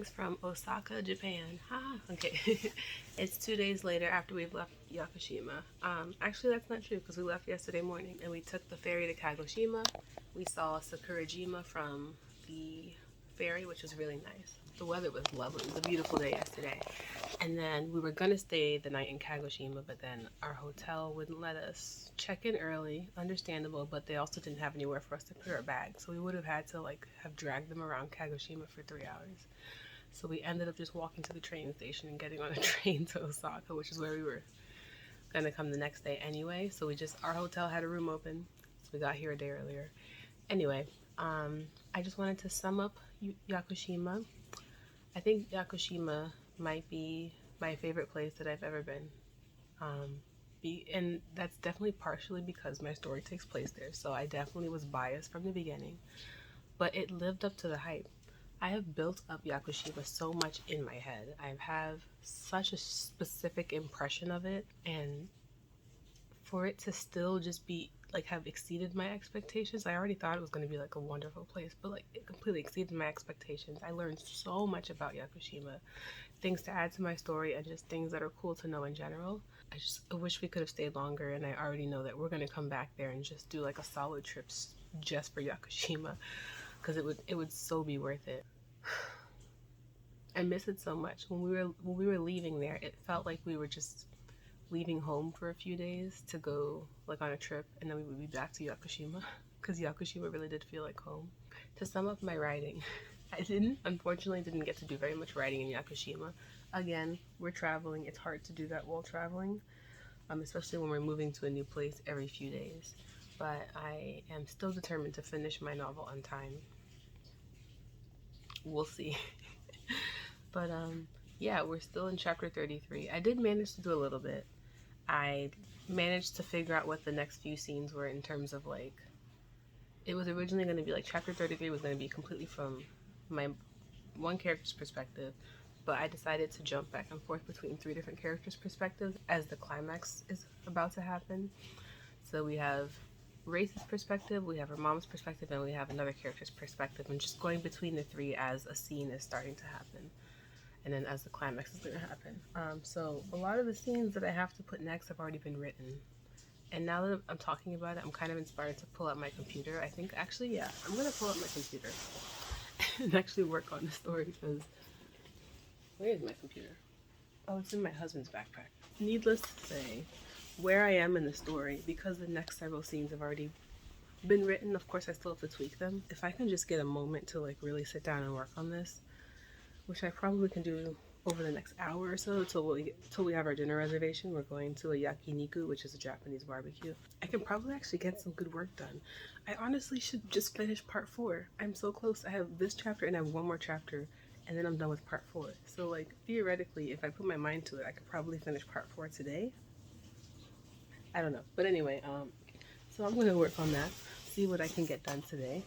Greetings from Osaka, Japan. Okay. It's 2 days later after we've left Yakushima. Actually, that's not true because we left yesterday morning and we took the ferry to Kagoshima. We saw Sakurajima from the ferry, which was really nice. The weather was lovely. It was a beautiful day yesterday. And then we were going to stay the night in Kagoshima, but then our hotel wouldn't let us check in early. Understandable, but they also didn't have anywhere for us to put our bags. So we would have had to have dragged them around Kagoshima for 3 hours. So we ended up just walking to the train station and getting on a train to Osaka, which is where we were going to come the next day anyway. So our hotel had a room open, so we got here a day earlier. Anyway, I just wanted to sum up Yakushima. I think Yakushima might be my favorite place that I've ever been. And that's definitely partially because my story takes place there, so I definitely was biased from the beginning. But it lived up to the hype. I have built up Yakushima so much in my head. I have such a specific impression of it, and for it to still just be have exceeded my expectations. I already thought it was going to be a wonderful place, but it completely exceeded my expectations. I learned so much about Yakushima, things to add to my story, and just things that are cool to know in general. I wish we could have stayed longer, and I already know that we're going to come back there and just do a solid trip just for Yakushima, because it would so be worth it. I miss it so much. When we were leaving there, it felt like we were just leaving home for a few days to go on a trip, and then we would be back to Yakushima, because Yakushima really did feel like home. To sum up my writing, I unfortunately didn't get to do very much writing in Yakushima. Again, we're traveling. It's hard to do that while traveling, especially when we're moving to a new place every few days. But I am still determined to finish my novel on time. We'll see. But yeah, we're still in chapter 33. I did manage to do a little bit. I managed to figure out what the next few scenes were in terms of it was originally going to be chapter 33 was going to be completely from my one character's perspective, but I decided to jump back and forth between 3 different characters' perspectives as the climax is about to happen. So we have Race's perspective, we have her mom's perspective, and we have another character's perspective, and just going between the 3 as a scene is starting to happen. And then as the climax is going to happen. So a lot of the scenes that I have to put next have already been written. And now that I'm talking about it, I'm kind of inspired to pull out my computer. I think, actually, yeah, I'm going to pull out my computer and actually work on the story, because where is my computer? Oh, it's in my husband's backpack. Needless to say, where I am in the story, because the next several scenes have already been written, of course I still have to tweak them. If I can just get a moment to really sit down and work on this, which I probably can do over the next hour or so till we have our dinner reservation. We're going to a yakiniku, which is a Japanese barbecue. I can probably actually get some good work done. I honestly should just finish part 4. I'm so close. I have this chapter and I have one more chapter, and then I'm done with part 4. So theoretically, if I put my mind to it, I could probably finish part 4 today. I don't know. But anyway, so I'm going to work on that, see what I can get done today.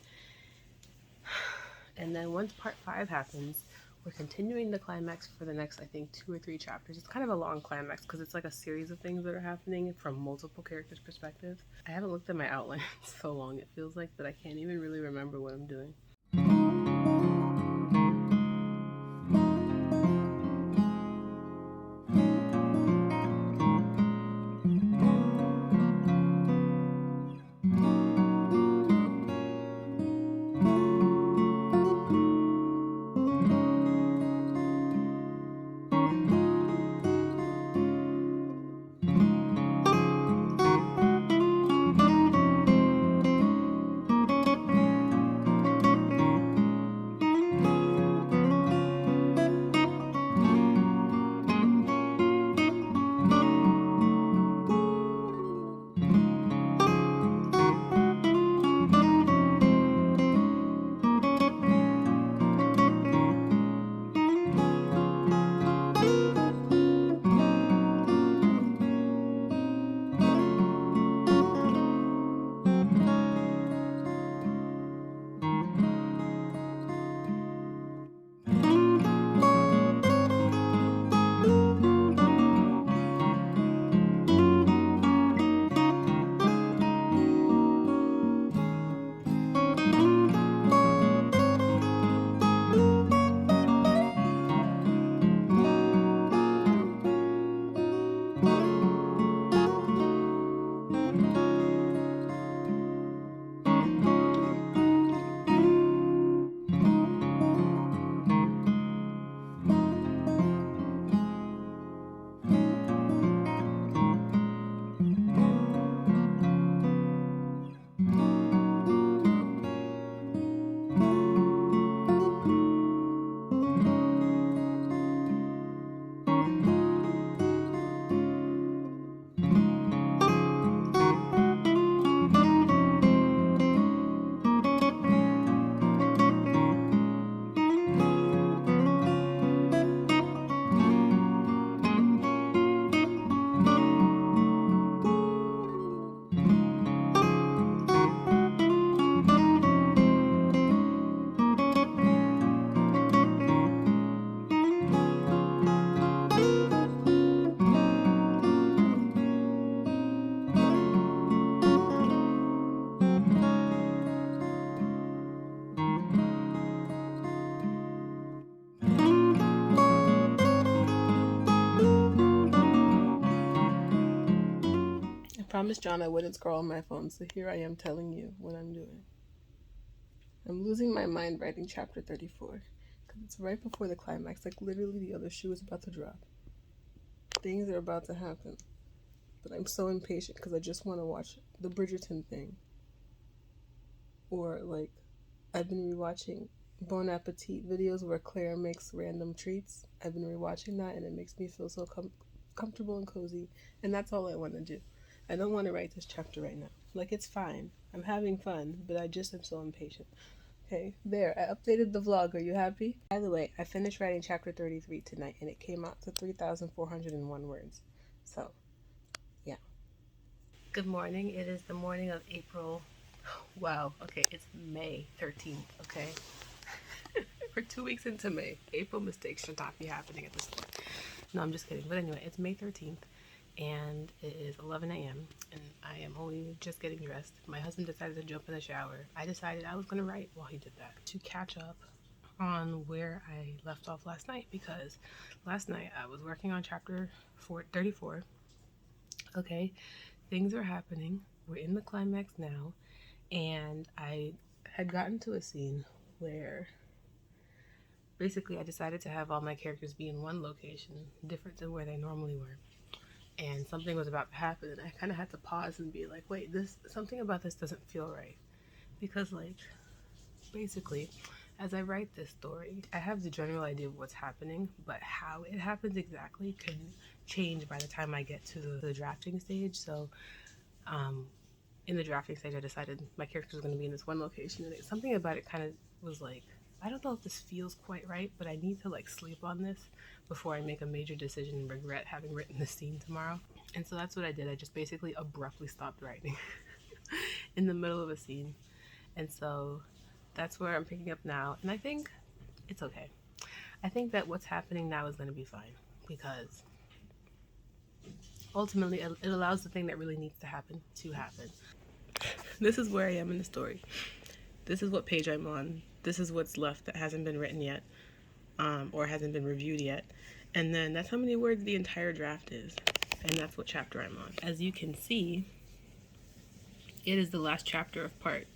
And then once part 5 happens, we're continuing the climax for the next, I think, 2 or 3 chapters. It's kind of a long climax because it's a series of things that are happening from multiple characters' perspectives. I haven't looked at my outline in so long, it feels like, that I can't even really remember what I'm doing. promised John I wouldn't scroll on my phone, so here I am telling you what I'm doing. I'm losing my mind writing chapter 34, because it's right before the climax, like literally the other shoe is about to drop. Things are about to happen. But I'm so impatient because I just want to watch the Bridgerton thing. Or, like, I've been rewatching Bon Appetit videos where Claire makes random treats. I've been rewatching that and it makes me feel so comfortable and cozy. And that's all I want to do. I don't want to write this chapter right now. Like, it's fine. I'm having fun, but I just am so impatient. Okay, there. I updated the vlog. Are you happy? By the way, I finished writing chapter 33 tonight and it came out to 3,401 words. So, yeah. Good morning. It is the morning of April. Wow. Okay, it's May 13th. Okay. We're 2 weeks into May. April mistakes should not be happening at this point. No, I'm just kidding. But anyway, it's May 13th and it is 11 a.m. and I am only just getting dressed. My husband decided to jump in the shower. I decided I was going to write while he did that to catch up on where I left off last night, because last night I was working on chapter 34. Okay, things are happening. We're in the climax now, and I had gotten to a scene where basically I decided to have all my characters be in one location, different than where they normally were. And something was about to happen, and I kind of had to pause and be like, wait, something about this doesn't feel right. Because, like, basically, as I write this story, I have the general idea of what's happening, but how it happens exactly can change by the time I get to the drafting stage. So, in the drafting stage, I decided my character was going to be in this one location, and something about it kind of was like, I don't know if this feels quite right, but I need to, like, sleep on this before I make a major decision and regret having written this scene tomorrow. And so that's what I did. I just basically abruptly stopped writing in the middle of a scene. And so that's where I'm picking up now. And I think it's okay. I think that what's happening now is going to be fine, because ultimately it allows the thing that really needs to happen to happen. This is where I am in the story. This is what page I'm on. This is what's left that hasn't been written yet, or hasn't been reviewed yet. And then that's how many words the entire draft is. And that's what chapter I'm on. As you can see, it is the last chapter of part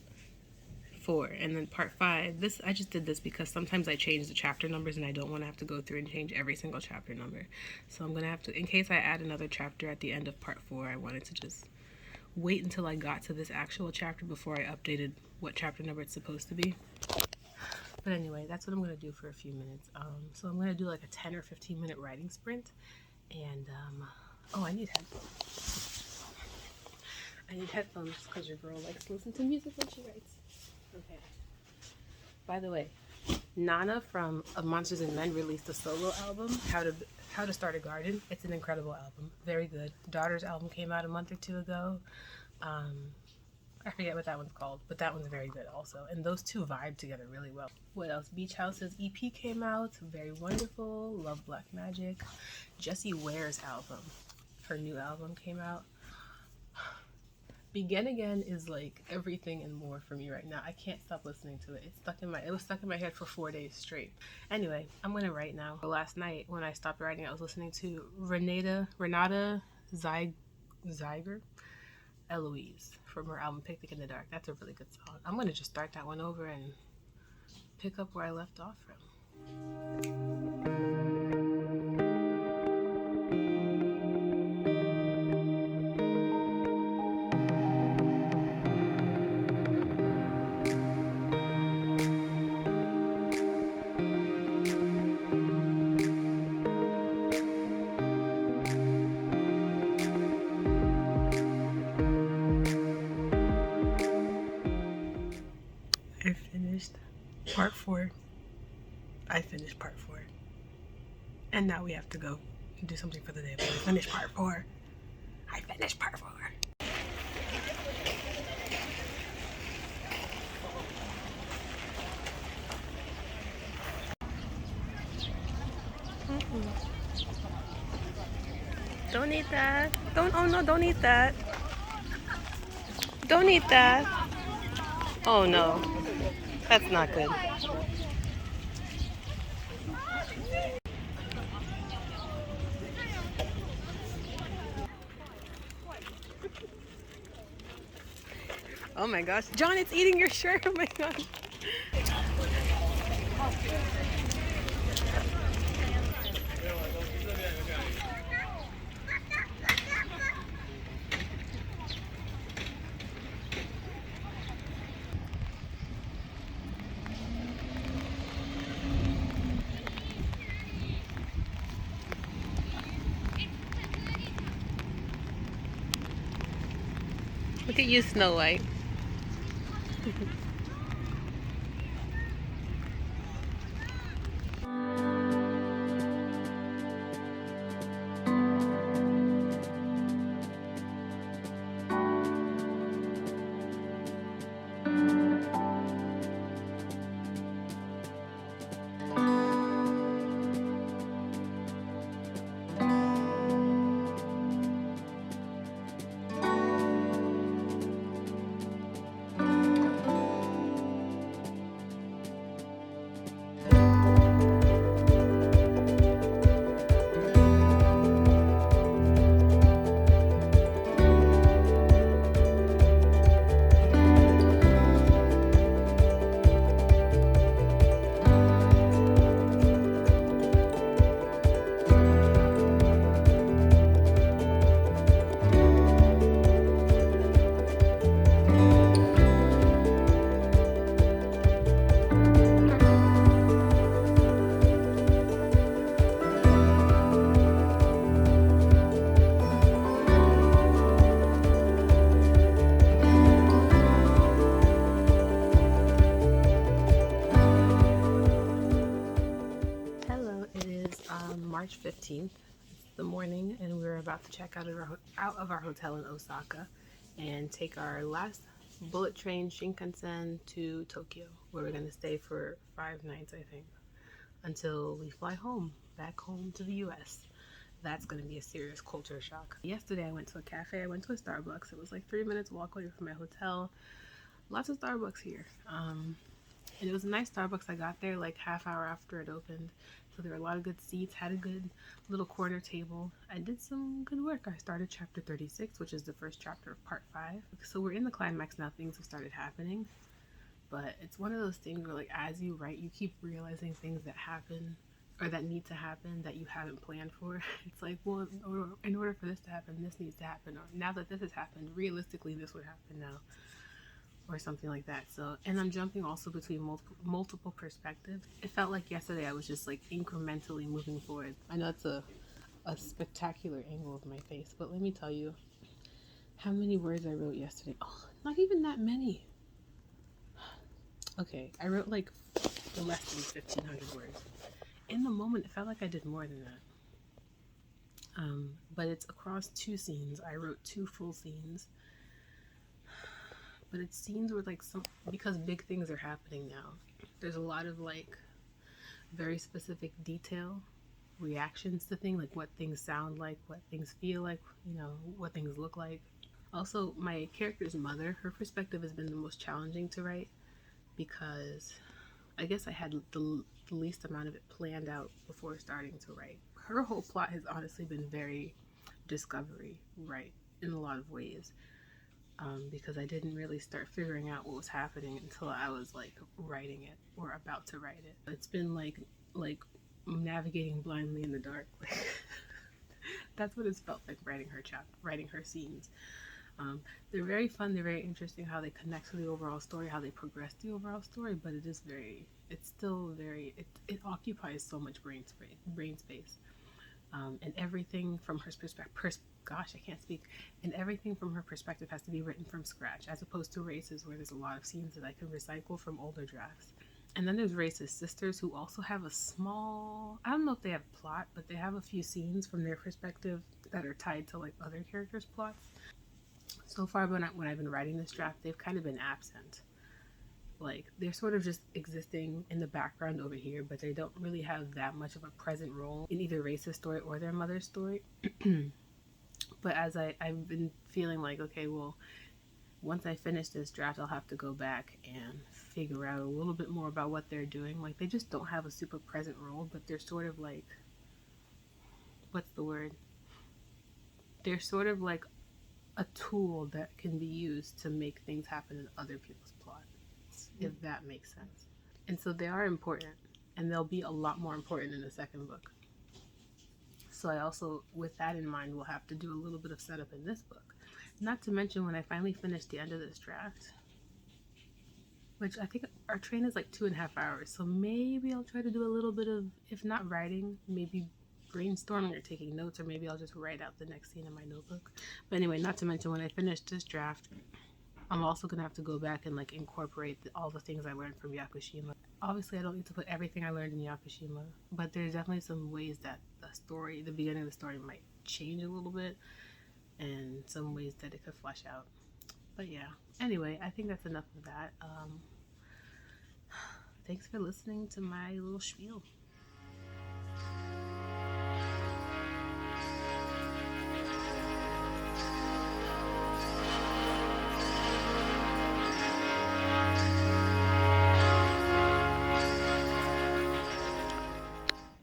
4. And then part 5, I just did this because sometimes I change the chapter numbers and I don't want to have to go through and change every single chapter number. So I'm going to have to, in case I add another chapter at the end of part 4, I wanted to just wait until I got to this actual chapter before I updated what chapter number it's supposed to be. But anyway, that's what I'm going to do for a few minutes. So I'm going to do like a 10 or 15 minute writing sprint. And, oh, I need headphones. I need headphones because your girl likes to listen to music when she writes. Okay. By the way, Nana from Monsters and Men released a solo album, How to Start a Garden. It's an incredible album. Very good. Daughter's album came out a month or 2 ago. I forget what that one's called, but that one's very good also. And those two vibe together really well. What else? Beach House's EP came out. Very wonderful. Love Black Magic. Jessie Ware's album, her new album came out. Begin Again is like everything and more for me right now. I can't stop listening to it. It was stuck in my head for 4 days straight. Anyway, I'm gonna write now. Last night when I stopped writing, I was listening to Renata Zeiger, Eloise, from her album Picnic in the Dark. That's a really good song. I'm gonna just start that one over and pick up where I left off from. I finished part 4. And now we have to go and do something for the day. But I finished part 4. Don't eat that. Don't eat that. Don't eat that. Oh no. That's not good. Oh my gosh. John, it's eating your shirt. Oh my gosh. Look at you, Snow White. March 15th. It's the morning, and we're about to check out of our hotel in Osaka and take our last bullet train Shinkansen to Tokyo, where we're going to stay for 5 nights, I think, until we fly home, back home to the US. That's going to be a serious culture shock. Yesterday I went to a cafe. I went to a Starbucks. It was like 3 minutes walk away from my hotel. Lots of Starbucks here. And it was a nice Starbucks. I got there like half hour after it opened. So there were a lot of good seats, had a good little corner table. I did some good work. I started chapter 36, which is the first chapter of part 5. So we're in the climax now. Things have started happening. But it's one of those things where, like, as you write, you keep realizing things that happen or that need to happen that you haven't planned for. It's like, well, in order for this to happen, this needs to happen. Or now that this has happened, realistically, this would happen now. Or something like that. So, and I'm jumping also between multiple perspectives. It felt like yesterday I was just like incrementally moving forward. I know it's a spectacular angle of my face, but let me tell you how many words I wrote yesterday. Oh, not even that many. Okay, I wrote like less than 1,500 words. In the moment, it felt like I did more than that. But it's across 2 scenes. I wrote 2 full scenes. But it's scenes where, like, because big things are happening now. There's a lot of, like, very specific detail, reactions to things, like what things sound like, what things feel like, you know, what things look like. Also, my character's mother, her perspective has been the most challenging to write because I guess I had the least amount of it planned out before starting to write. Her whole plot has honestly been very discovery, right, in a lot of ways. Because I didn't really start figuring out what was happening until I was like writing it or about to write it. It's been like navigating blindly in the dark. That's what it's felt like writing her scenes. They're very fun. They're very interesting how they connect to the overall story, how they progress the overall story. But it occupies so much brain space. And everything from her perspective, gosh, I can't speak. And everything from her perspective has to be written from scratch, as opposed to Race's, where there's a lot of scenes that I can recycle from older drafts. And then there's Race's sisters, who also have a small, I don't know if they have plot, but they have a few scenes from their perspective that are tied to like other characters' plots. So far, when I've been writing this draft, they've kind of been absent. Like, they're sort of just existing in the background over here, but they don't really have that much of a present role in either Race's story or their mother's story. But as I've been feeling like, okay, well, once I finish this draft, I'll have to go back and figure out a little bit more about what they're doing. Like, they just don't have a super present role, but they're sort of like, what's the word? They're sort of like a tool that can be used to make things happen in other people's plots, if that makes sense. And so they are important, and they'll be a lot more important in the second book. So I also, with that in mind, will have to do a little bit of setup in this book. Not to mention, when I finally finish the end of this draft, which I think our train is like 2.5 hours, so maybe I'll try to do a little bit of, if not writing, maybe brainstorming or taking notes, or maybe I'll just write out the next scene in my notebook. But anyway, not to mention, when I finish this draft, I'm also gonna have to go back and like incorporate all the things I learned from Yakushima. Obviously, I don't need to put everything I learned in Yakushima, but there's definitely some ways that the beginning of the story might change a little bit, and some ways that it could flesh out. But yeah, anyway, I think that's enough of that. Thanks for listening to my little spiel.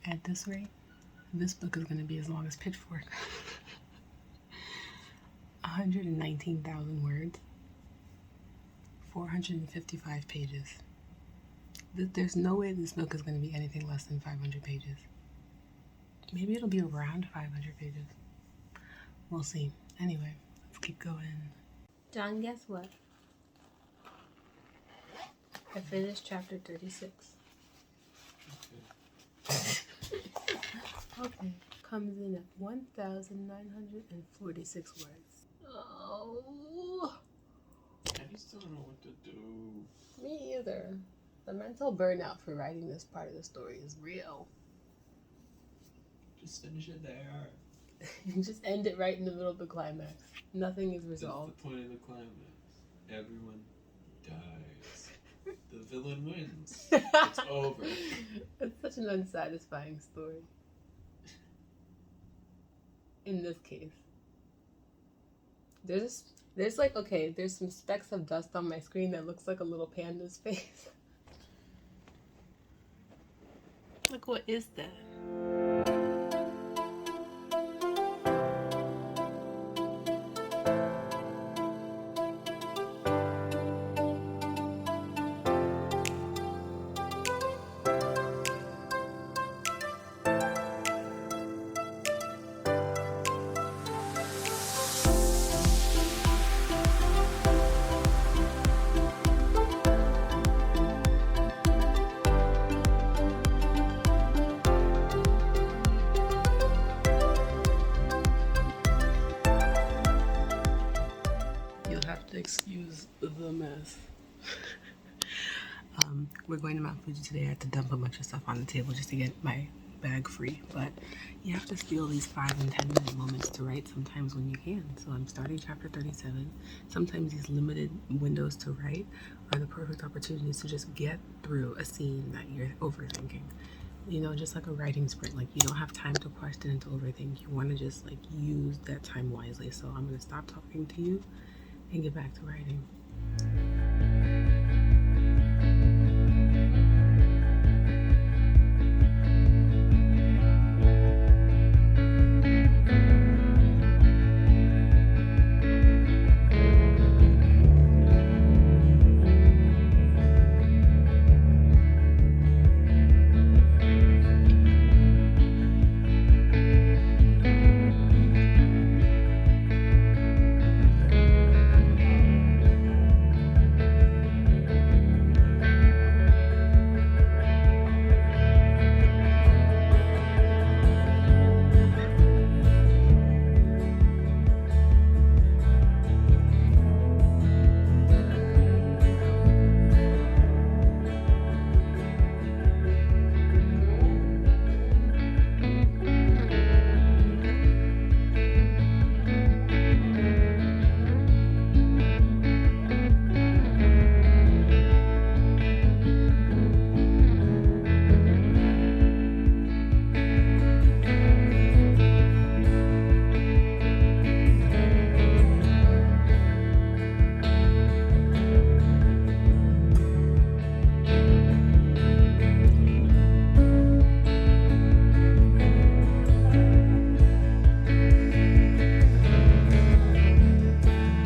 At this rate, this book is going to be as long as Pitchfork. 119,000 words, 455 pages. There's no way this book is going to be anything less than 500 pages. Maybe it'll be around 500 pages. We'll see. Anyway, let's keep going. John, guess what? I finished chapter 36. Okay, comes in at 1,946 words. Oh, I just don't know what to do. Me either. The mental burnout for writing this part of the story is real. Just finish it there. Just end it right in the middle of the climax. Nothing is resolved. That's the point of the climax. Everyone dies. The villain wins. It's over. It's such an unsatisfying story. In this case. There's like, okay, there's some specks of dust on my screen that looks like a little panda's face. Like, what is that? Excuse the mess. We're going to Mount Fuji today. I had to dump a bunch of stuff on the table just to get my bag free, but you have to steal these 5 and 10 minute moments to write sometimes when you can. So I'm starting chapter 37. Sometimes these limited windows to write are the perfect opportunities to just get through a scene that you're overthinking. You know, just like a writing sprint, like you don't have time to question and to overthink. You want to just like use that time wisely. So I'm going to stop talking to you and get back to writing.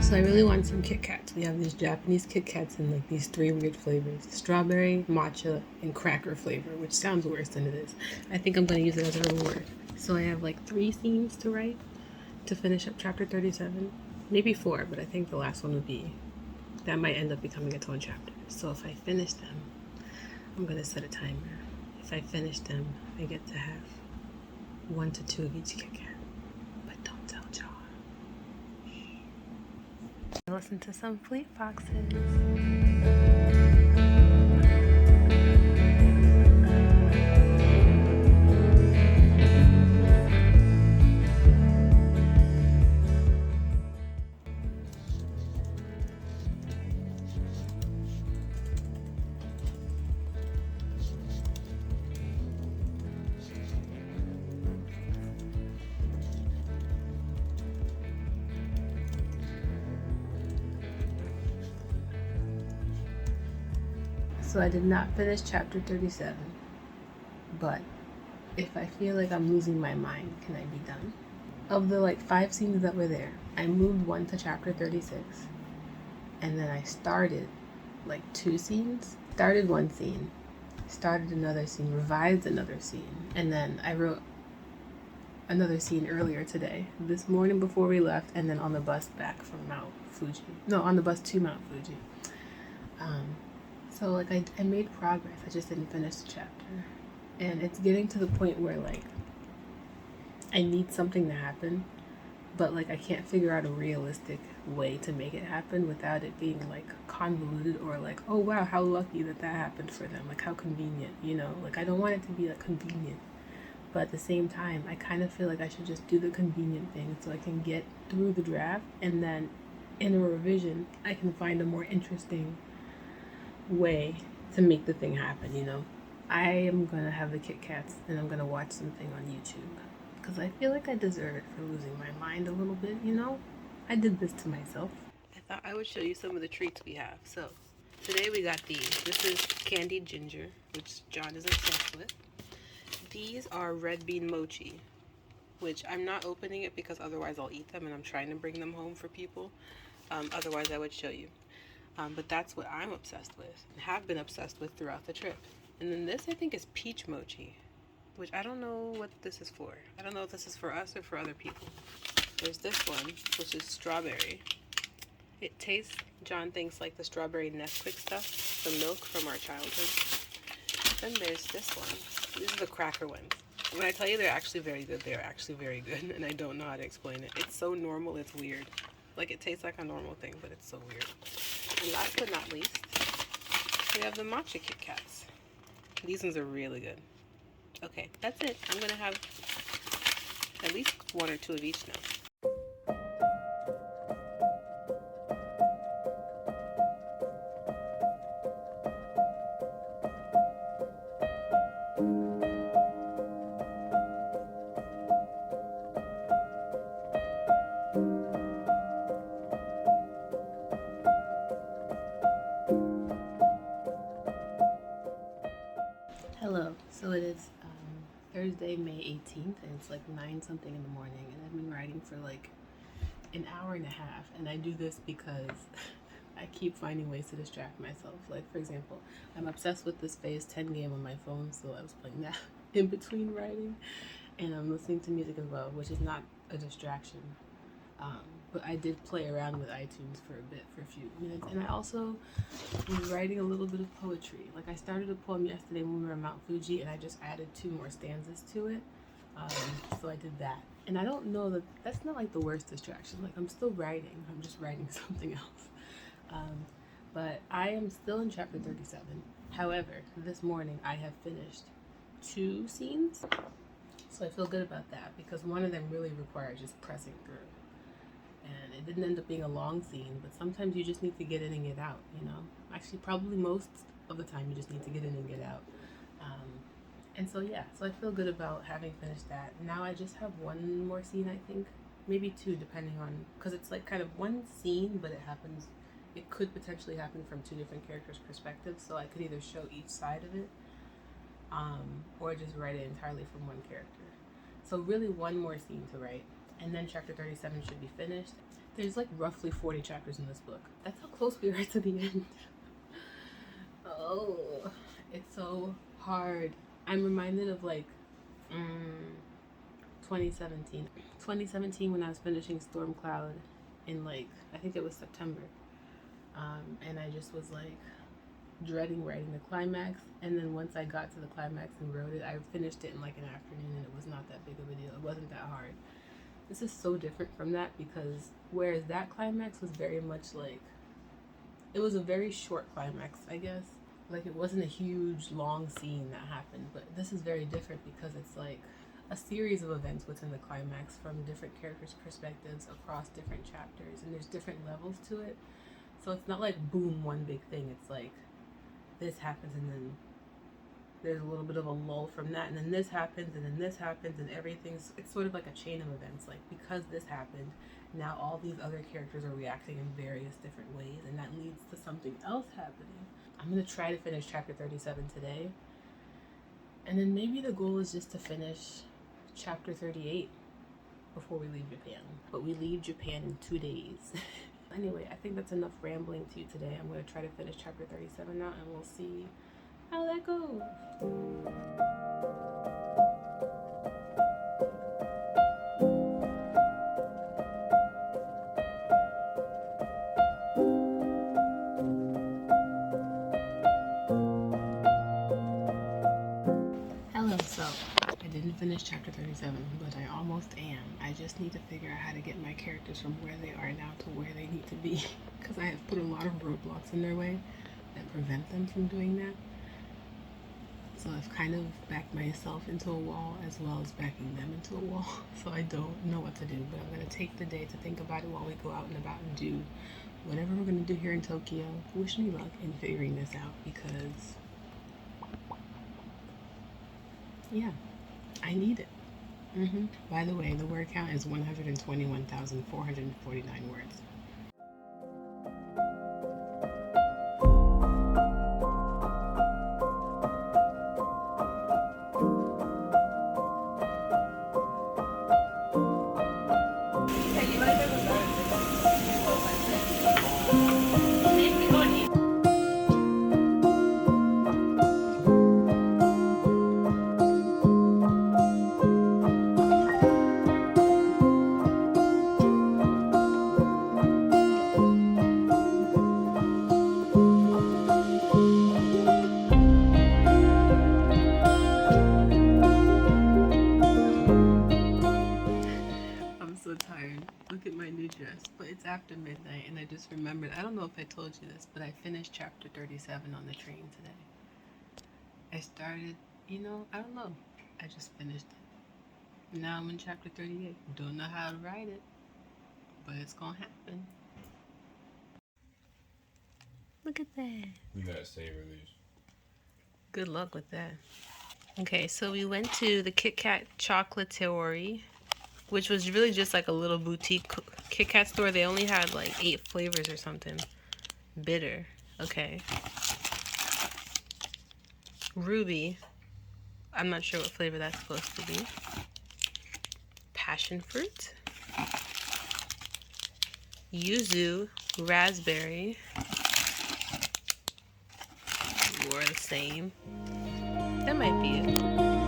So I really want some Kit Kats. We have these Japanese Kit Kats in like these 3 weird flavors: strawberry, matcha, and cracker flavor, which sounds worse than it is. I think I'm going to use it as a reward. So I have like 3 scenes to write to finish up chapter 37. Maybe 4, but I think the last one would be, that might end up becoming its own chapter. So if I finish them, I'm going to set a timer. If I finish them, I get to have 1 to 2 of each Kit Kat. But don't tell John. Listen to some Fleet Foxes. So I did not finish chapter 37, but if I feel like I'm losing my mind, can I be done? Of the like 5 scenes that were there, I moved 1 to chapter 36, and then I started like 2 scenes, started 1 scene, started another scene, revised another scene, and then I wrote another scene earlier today, this morning before we left, and then on the bus back from Mount Fuji. No, on the bus to Mount Fuji. So like I made progress, I just didn't finish the chapter. And it's getting to the point where like I need something to happen, but like I can't figure out a realistic way to make it happen without it being like convoluted or like, oh wow, how lucky that happened for them, like how convenient, you know? Like I don't want it to be like convenient, but at the same time I kind of feel like I should just do the convenient thing so I can get through the draft, and then in a revision I can find a more interesting way to make the thing happen, you know? I am gonna have the Kit Kats and I'm gonna watch something on YouTube because I feel like I deserve it for losing my mind a little bit, you know? I did this to myself. I thought I would show you some of the treats we have. So today we got these. This is candied ginger, which John is obsessed with. These are red bean mochi, which I'm not opening it because otherwise I'll eat them, and I'm trying to bring them home for people. Otherwise I would show you. But that's what I'm obsessed with and have been obsessed with throughout the trip. And then this I think is peach mochi, which I don't know what this is for. I don't know if this is for us or for other people. There's this one, which is strawberry. It tastes, John thinks, like the strawberry Nesquik stuff, the milk from our childhood. Then there's this one. These are the cracker ones. When I tell you they're actually very good, they're actually very good, and I don't know how to explain it. It's so normal, it's weird. Like it tastes like a normal thing, but it's so weird. And last but not least, we have the matcha Kit Kats. These ones are really good. Okay, that's it. I'm gonna have at least 1 or 2 of each now. Hello, so it is Thursday, May 18th, and it's like 9 something in the morning, and I've been writing for like an hour and a half, and I do this because I keep finding ways to distract myself. Like, for example, I'm obsessed with this Phase 10 game on my phone, so I was playing that in between writing, and I'm listening to music as well, which is not a distraction. But I did play around with iTunes for a bit, for a few minutes, and I also was writing a little bit of poetry. Like I started a poem yesterday when we were at Mount Fuji, and I just added 2 more stanzas to it. So I did that, and I don't know that that's not like the worst distraction. Like I'm still writing. I'm just writing something else. But I am still in chapter 37. However, this morning I have finished 2 scenes, so I feel good about that because one of them really required just pressing through. And it didn't end up being a long scene, but sometimes you just need to get in and get out, you know? Actually, probably most of the time you just need to get in and get out. And so, yeah, so I feel good about having finished that. Now I just have 1 more scene, I think. Maybe 2, depending on, because it's like kind of 1 scene, but it could potentially happen from 2 different characters' perspectives, so I could either show each side of it, or just write it entirely from 1 character. So really 1 more scene to write. and then chapter 37 should be finished. There's like roughly 40 chapters in this book. That's how close we are to the end. Oh, it's so hard. I'm reminded of like 2017. 2017 when I was finishing Storm Cloud in like, I think it was September. And I just was like dreading writing the climax. And then once I got to the climax and wrote it, I finished it in like an afternoon and it was not that big of a deal. It wasn't that hard. This is so different from that because whereas that climax was very much like, it was a very short climax, I guess. Like it wasn't a huge long scene that happened, but this is very different because it's like a series of events within the climax from different characters' perspectives across different chapters, and there's different levels to it. So it's not like boom, one big thing. It's like this happens and then there's a little bit of a lull from that, and then this happens and then this happens, and everything's, it's sort of like a chain of events. Like because this happened, now all these other characters are reacting in various different ways, and that leads to something else happening. I'm gonna try to finish chapter 37 today, and then maybe the goal is just to finish chapter 38 before we leave Japan. But we leave Japan in 2 days. Anyway, I think that's enough rambling to you today. I'm gonna try to finish chapter 37 now, and we'll see how that goes. Hello, so I didn't finish chapter 37, but I almost am. I just need to figure out how to get my characters from where they are now to where they need to be, because I have put a lot of roadblocks in their way that prevent them from doing that. So I've kind of backed myself into a wall as well as backing them into a wall. So I don't know what to do, but I'm going to take the day to think about it while we go out and about and do whatever we're going to do here in Tokyo. Wish me luck in figuring this out because, yeah, I need it. By the way, the word count is 121,449 words. After midnight, and I just remembered, I don't know if I told you this, but I finished chapter 37 on the train today. I started, I don't know, I just finished it. Now I'm in chapter 38. Don't know how to write it, but it's gonna happen. Look at that. We gotta savor these. Good luck with that. Okay, so we went to the Kit Kat Chocolaterie, which was really just like a little boutique Kit Kat store. They only had like 8 flavors or something. Bitter. Okay. Ruby. I'm not sure what flavor that's supposed to be. Passion fruit. Yuzu. Raspberry. More the same. That might be it.